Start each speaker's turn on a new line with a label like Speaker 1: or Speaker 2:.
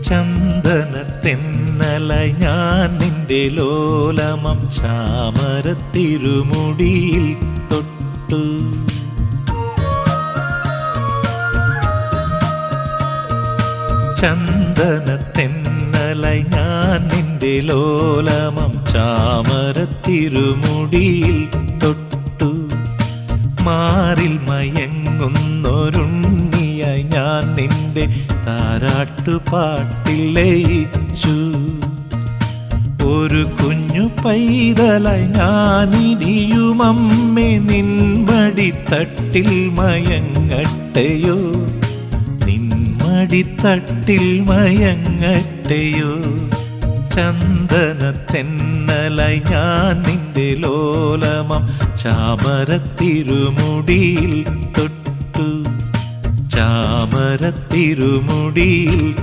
Speaker 1: ചന്ദനത്തെന്നലായി ഞാൻ നിന്റെ ലോലമം ചാമരത്തിരുമുടിയിൽ തൊട്ടു. ചന്ദനത്തെന്നലായി ഞാൻ നിന്റെ ലോലമം ചാമരത്തിരുമുടിയിൽ തൊട്ടു. മാറിൽ മയങ്ങുന്നൊരുണ്ണിയായി ഞാൻ നിന്റെ താരാട്ടുപാട്ടിൽ ലയിച്ചു. ഒരു കുഞ്ഞു പൈതലായി ഞാനിരിയുമമ്മേ നിൻമടിത്തട്ടിൽ മയങ്ങട്ടെയോ, നിൻമടിത്തട്ടിൽ മയങ്ങട്ടെയോ. ചന്ദനത്തെന്നലായി ഞാൻ നിന്റെ ലോലമം ചാമരത്തിരുമുടിയിൽ തൊട്ടു. ചാമരത്തിരുമുടിയിൽ